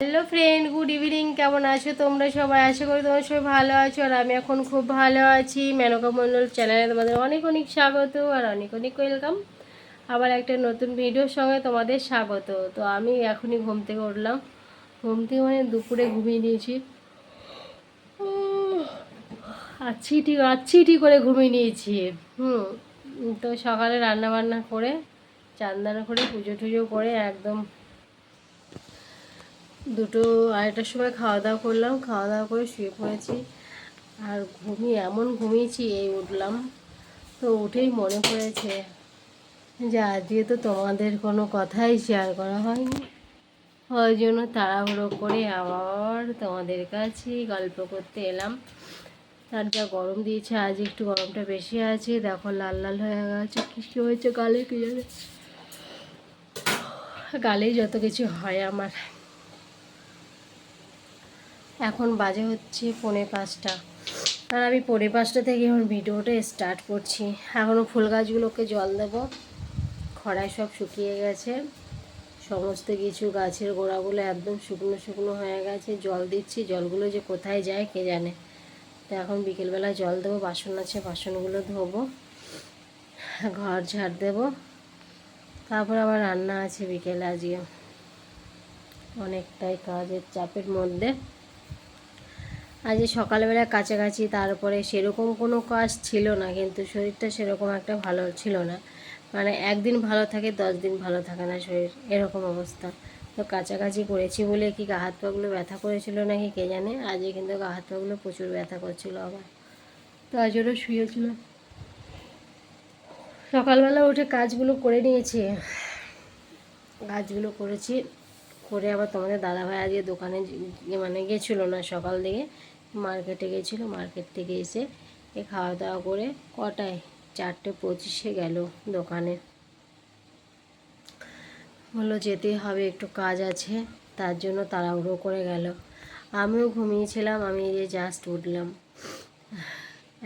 Hello friend, good evening. কেমন আছো তোমরা সবাই? আশা করি তোমরা সবাই ভালো আছো আর আমি এখন খুব ভালো আছি। মেনকা মণ্ডল চ্যানেলে তোমাদের অনেক অনেক স্বাগত আর অনেক অনেক ওয়েলকাম। আবার একটা নতুন ভিডিওর সঙ্গে তোমাদের স্বাগত। তো আমি এখনই ঘুম থেকে উঠলাম। ঘুম থেকে দুপুরে ঘুমিয়ে নিয়েছি, আচ্ছিটি করে ঘুমিয়ে নিয়েছি। তো সকালে রান্না বান্না করে চান করে পুজো টুজো করে একদম 2-2:30টার সময় খাওয়া দাওয়া করলাম। খাওয়া দাওয়া করে শুয়ে পড়েছি আর এমন ঘুমিয়েছি, এই উঠলাম। তো উঠেই মনে পড়েছে যে আজকে তো তোমাদের কোনো কথাই শেয়ার করা হয়নি, ওই জন্য তাড়াহুড়ো করে আবার তোমাদের কাছে গল্প করতে এলাম। তার যা গরম দিয়েছে, আজ একটু গরমটা বেশি আছে। দেখো লাল লাল হয়ে গেছে, কী হয়েছে গালে কি জানে, গালেই যত কিছু হয় আমার। এখন বাজে হচ্ছে 4:45 আর আমি 4:45 থেকে এখন ভিডিওটা স্টার্ট করছি। এখনও ফুল গাছগুলোকে জল দেবো, খরায় সব শুকিয়ে গেছে। সমস্ত কিছু গাছের গোড়াগুলো একদম শুকনো শুকনো হয়ে গেছে। জল দিচ্ছি, জলগুলো যে কোথায় যায় কে জানে। তো এখন বিকেলবেলা জল দেবো, বাসন আছে বাসনগুলো ধোবো, ঘর ঝাড় দেবো, তারপর আবার রান্না আছে বিকেলে। আজকে অনেকটাই কাজের চাপের মধ্যে। আজ সকালবেলা কাছাকাছি, তারপরে সেরকম কোনো কাজ ছিল না, কিন্তু শরীরটা সেরকম একটা ভালো ছিল না। মানে একদিন ভালো থাকে, 10 দিন ভালো থাকে না শরীর, এরকম অবস্থা। তো কাছাকাছি করেছি বলে কি গা হাত পাগুলো ব্যথা করেছিল নাকি কে জানে, আজকে কিন্তু গা হাত পাগুলো প্রচুর ব্যথা করছিল আবার। তো আজ ওরা শুয়েছিল। সকালবেলা উঠে কাজগুলো করে নিয়েছি, কাজগুলো করেছি করে আবার তোমাদের দাদাভাই আজকে দোকানে গেছিলো না, সকাল দিকে মার্কেটে গেছিলো। মার্কেট থেকে এসে খাওয়া দাওয়া করে কটায় 4:25 গেল দোকানে। বললো যেতেই হবে, একটু কাজ আছে, তার জন্য তাড়াহুড়ো করে গেল। আমিও ঘুমিয়েছিলাম, আমি যে জাস্ট উঠলাম।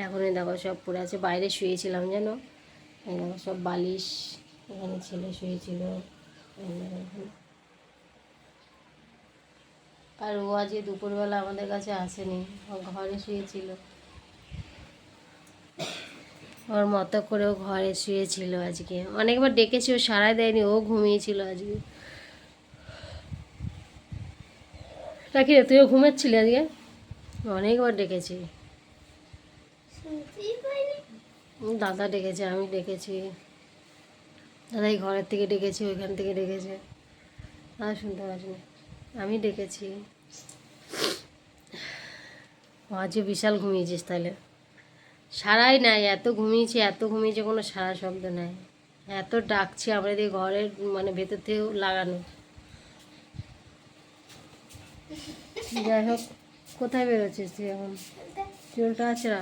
এখনই দেখো সব পড়ে আছে, বাইরে শুয়েছিলাম যেন, এই দেখো সব বালিশ, এখানে ছেলে শুয়েছিল। আর ও আজকে দুপুরবেলা আমাদের কাছে আসেনি, ও ঘরে শুয়েছিল, ওর মতো করে ও ঘরে শুয়েছিল। আজকে অনেকবার ডেকেছি, ও সাড়া দেয়নি, ও ঘুমিয়েছিল আজকে। নাকি রে, তুইও ঘুমাচ্ছিলি আজকে? অনেকবার ডেকেছি, দাদা ডেকেছে, আমি ডেকেছি, দাদাই ঘরের থেকে ডেকেছি, ওইখান থেকে ডেকেছে, আর শুনতে পারিনি, আমি ডেকেছি। আজকে বিশাল ঘুমিয়েছিস তাহলে? সারাই নাই, এত ঘুমিয়েছে, কোনো সারা শব্দ নাই। এত ডাকছি আমাদের এই ঘরের ভেতর থেকেও লাগানো। যাই হোক, কোথায় বেরোচ্ছিস তুই এখন? চুলটা আছড়া।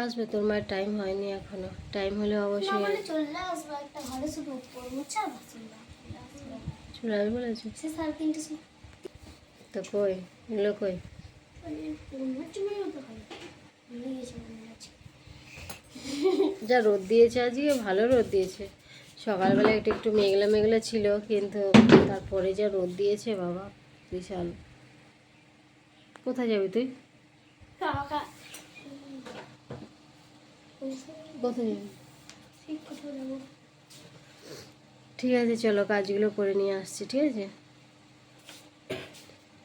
আসবে, তোর মায়ের টাইম হয়নি এখনো, টাইম হলে অবশ্যই চলে আসবে বলেছে। তো কই এগুলো কই? যা রোদ দিয়েছে আজকে, ভালো রোদ দিয়েছে। সকালবেলা একটু একটু মেঘলা মেঘলা ছিল, কিন্তু তারপরে যা রোদ দিয়েছে বাবা, বিশাল। কোথায় যাবি তুই? কোথায় যাবি? ঠিক আছে চলো, কাজগুলো করে নিয়ে আসছি। ঠিক আছে,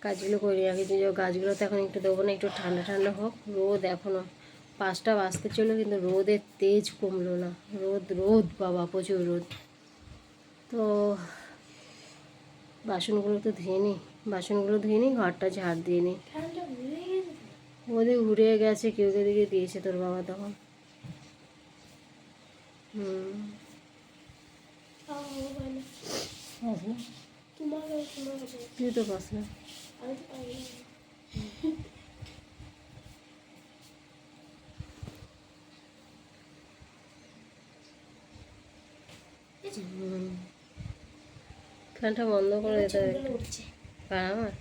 কাজগুলো করে নিয়ে আসি। গাছগুলো তো এখন একটু দেবো না, একটু ঠান্ডা ঠান্ডা হোক। রোদ এখনও 5টা বাজতে চলো, কিন্তু রোদের তেজ কমলো না। রোদ রোদ বাবা, প্রচুর রোদ। তো বাসনগুলো ধুয়ে নিই, ঘরটা ঝাড় দিয়ে নিই। ওদের ঘুরে গেছে, কেউ দিকে দিয়েছে তোর বাবা তখন। তুই তো পাস না। ফ্যানটা বন্ধ করে দিতে হবে আমার।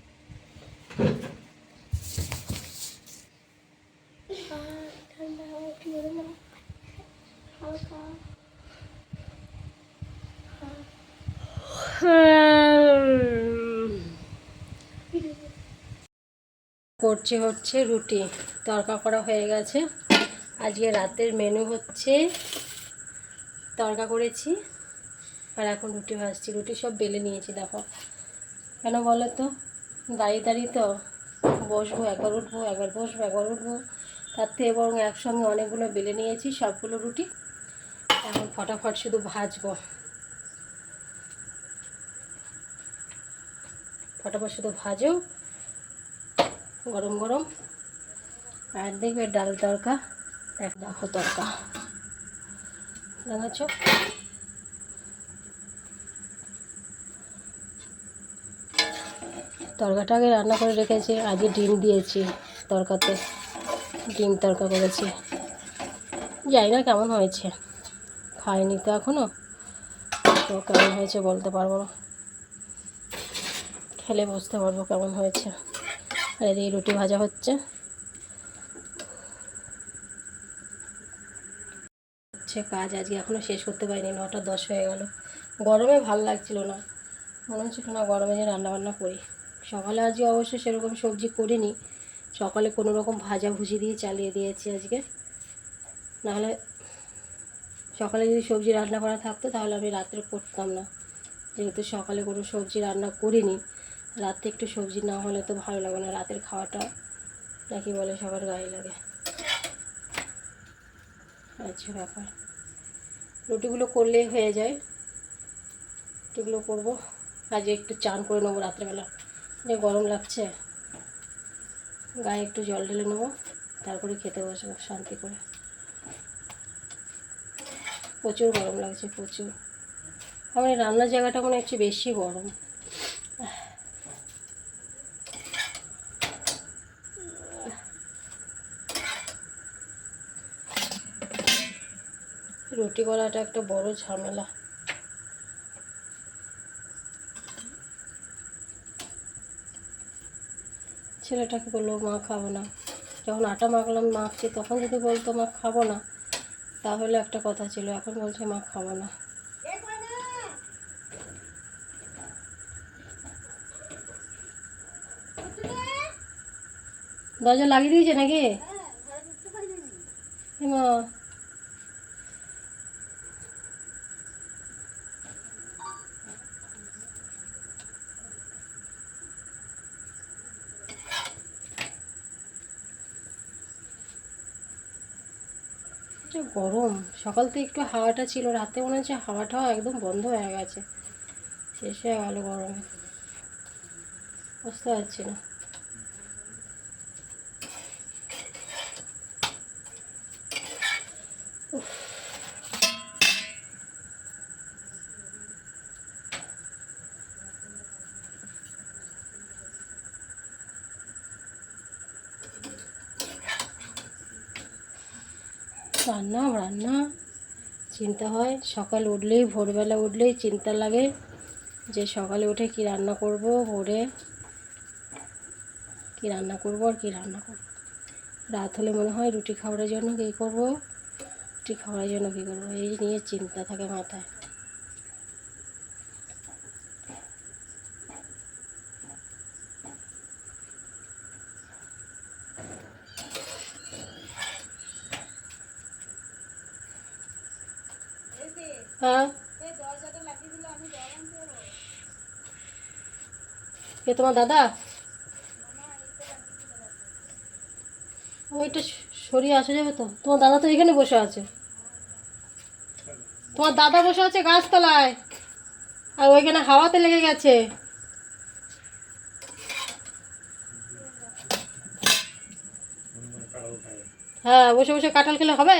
করছে হচ্ছে রুটি, তড়কা করা হয়ে গেছে। আজকে রাতের মেনু হচ্ছে তড়কা করেছি, আর এখন রুটি ভাজছি। রুটি সব বেলে নিয়েছি, দেখো। কেন বলো তো, দাঁড়িয়ে দাঁড়িয়ে তো বসবো, একবার উঠবো, একবার বসবো, একবার উঠবো, তার থেকে বরং একসঙ্গে অনেকগুলো বেলে নিয়েছি সবগুলো রুটি। এখন ফটাফট শুধু ভাজবো, ফটাফট শুধু ভাজো গরম গরম। আর দেখবে ডাল তড়কা, দেখো তড়কা দেখাচ্ছ। তড়কাটাকে রান্না করে রেখেছি, আজকে ডিম দিয়েছি তড়কাতে, ডিম তড়কা করেছি। জানি না কেমন হয়েছে, খাইনি তো এখনও, তো কেমন হয়েছে বলতে পারবো না, খেলে বুঝতে পারবো কেমন হয়েছে। আর এই রুটি ভাজা হচ্ছে কাজ আজকে এখনও শেষ করতে পারিনি, 9টা 10 হয়ে গেল। গরমে ভাল লাগছিল না, মনে হচ্ছিল না গরমে যে রান্নাবান্না করি। সকালে আজকে অবশ্য সেরকম সবজি করিনি, সকালে কোনো রকম ভাজাভুজি দিয়ে চালিয়ে দিয়েছি আজকে। নাহলে সকালে যদি সবজি রান্না করা থাকতো তাহলে আমি রাত্রে করতাম না, যেহেতু সকালে কোনো সবজি রান্না করিনি। রাতে একটু সবজি না হলে তো ভালো লাগে না, রাতের খাওয়াটা নাকি বলে সবার গায়ে লাগে। আচ্ছা ব্যাপার, রুটিগুলো করলেই হয়ে যায়, রুটিগুলো করবো। আজকে একটু চান করে নেবো রাত্রেবেলা, যে গরম লাগছে, গায়ে একটু জল ঢেলে নেবো, তারপরে খেতে বসবো শান্তি করে। প্রচুর গরম লাগছে, প্রচুর। আমার রান্নার জায়গাটা মনে হচ্ছে বেশি গরম। রুটি করাটা একটা বড় ঝামেলা। ছেলেটাকে বললো মা খাবো না, যখন আটা মাখছি তখন যদি বলতো মা খাবো না তাহলে একটা কথা ছিল, এখন বলছে মা খাবো না। দরজা লাগিয়ে দিয়েছে নাকি মা? গরম, সকাল থেকে একটু হাওয়াটা ছিল, রাতে মনে হচ্ছে হাওয়াটাও একদম বন্ধ হয়ে গেছে, শেষ হয়ে গেল গরমে, বুঝতে পারছি না। রান্না রান্না চিন্তা হয়, সকাল উঠলেই, ভোরবেলা উঠলেই চিন্তা লাগে যে সকালে উঠে কি রান্না করব, ভোরে কি রান্না করব আর কি রান্না করব। রাত হলে মনে হয় রুটি খাওয়ার জন্য কী করব, রুটি খাওয়ার জন্য কী করব, এই নিয়ে চিন্তা থাকে মাথায়। হ্যাঁ, কে তোমার দাদা? ওইটা সরিয়ে আসা যাবে তো? তোমার দাদা তো এখানে বসে আছে, তোমার দাদা বসে আছে গাছতলায়, আর ওইখানে হাওয়াতে লেগে গেছে। হ্যাঁ, বসে বসে কাঁঠাল খেলে হবে?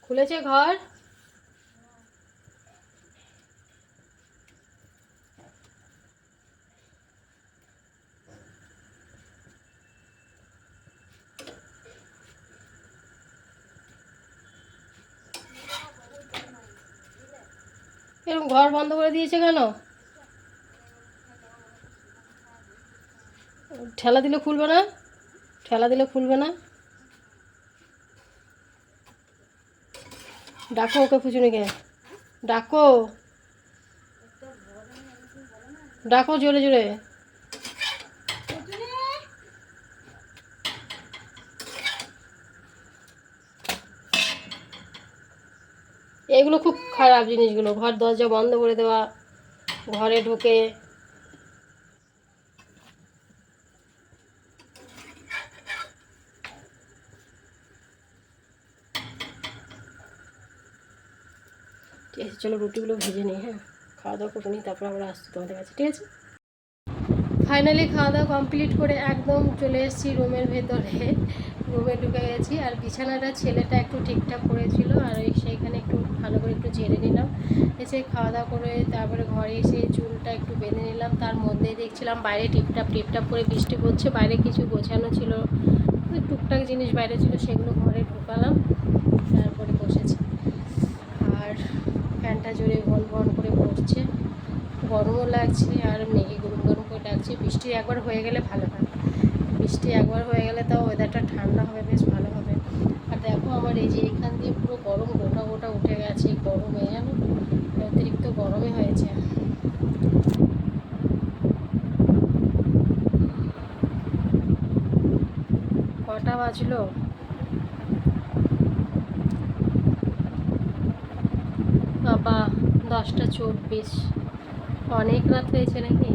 খুলেছে ঘর? এরকম ঘর বন্ধ করে দিয়েছে কেন? ঠেলা দিলে খুলবে না, ঠেলা দিলে খুলবে না। ডাকো ওকে, পুচুনিকে ডাকো, ডাকো জোরে জোরে। এগুলো খুব খারাপ জিনিসগুলো, ঘর দরজা বন্ধ করে দেওয়া, ঘরে ঢুকে। ঠিক আছে, চলো রুটিগুলো ভেজে নিই। হ্যাঁ, খাওয়া দাওয়া করে নিই, তারপর আমরা আসছি তোমাদের কাছে, ঠিক আছে? ফাইনালি খাওয়া দাওয়া কমপ্লিট করে একদম চলে এসেছি রুমের ভেতরে। রুমে ঢুকে গেছি, আর বিছানাটা ছেলেটা একটু ঠিকঠাক করেছিল, আর সেইখানে একটু ভালো করে একটু ঝেড়ে নিলাম। এসে খাওয়া দাওয়া করে তারপরে ঘরে এসে চুলটা একটু বেঁধে নিলাম। তার মধ্যেই দেখছিলাম বাইরে টিপটাপ করে বৃষ্টি পড়ছে, বাইরে কিছু গোছানো ছিল, টুকটাক জিনিস বাইরে ছিল, সেগুলো ঘরে ঢুকালাম, তারপরে বসেছি। আর ফ্যানটা জোরে ভন ভন করে পড়ছে, গরমও লাগছে, আর মেঘে গরম গরম করে ডাকছে। বৃষ্টি একবার হয়ে গেলে ভালো হয়, বৃষ্টি একবার হয়ে গেলে তাও ওয়েদারটা ঠান্ডা হবে, বেশ ভালো হবে। আর দেখো আমার এই যে এখান দিয়ে পুরো গরম গোটা গোটা উঠে গেছে, গরমে জানো, অতিরিক্ত গরমে হয়েছে। কটা বাজলো? বাবা, 10টা 24। অনেক রাত হয়েছে নাকি?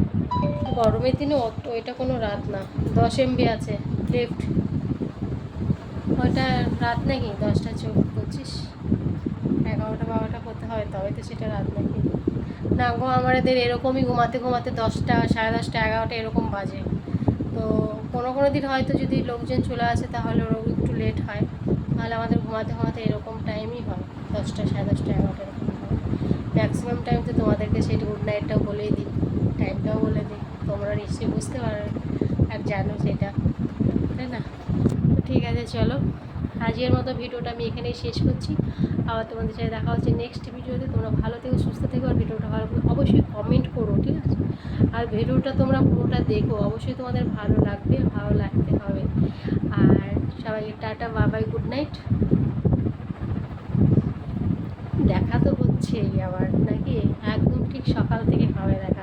গরমের দিনে ওইটা কোনো রাত না। 10 MB আছে লেফট, ওইটা রাত নাকি? 10টা 25, 11টা 12টা করতে হয়, তবে তো সেটা রাত নাকি? না গো, আমাদের এরকমই ঘুমাতে ঘুমাতে 10টা 10:30 11টা এরকম বাজে। তো কোনো কোনো দিন হয়তো যদি লোকজন চলে আসে তাহলে ওরকম একটু লেট হয়, তাহলে আমাদের ঘুমাতে ঘুমাতে এরকম টাইমই হয়, 10টা 10:30 11টা এরকম হয়। ম্যাক্সিমাম টাইম তো তোমাদেরকে সেই গুড নাইটটাও বলেই দিই, টাইমটাও বলে দিই, তোমরা নিশ্চয়ই বুঝতে পারো আর জানো সেটা, তাই না? তো ঠিক আছে, চলো আজকের মতো ভিডিওটা আমি এখানেই শেষ করছি। আবার তোমাদের সাথে দেখা হচ্ছে নেক্সট ভিডিওতে। তোমরা ভালো থেকো, সুস্থ থেকো, আর ভিডিওটা ভালো অবশ্যই কমেন্ট করো, ঠিক আছে? আর ভিডিওটা তোমরা পুরোটা দেখো, অবশ্যই তোমাদের ভালো লাগবে, ভালো লাগতে হবে। আর সবাইকে টাটা, বাবাই, গুড নাইট। দেখা তো হচ্ছেই আবার নাকি, একদম ঠিক সকাল থেকে খাওয়ার আগে।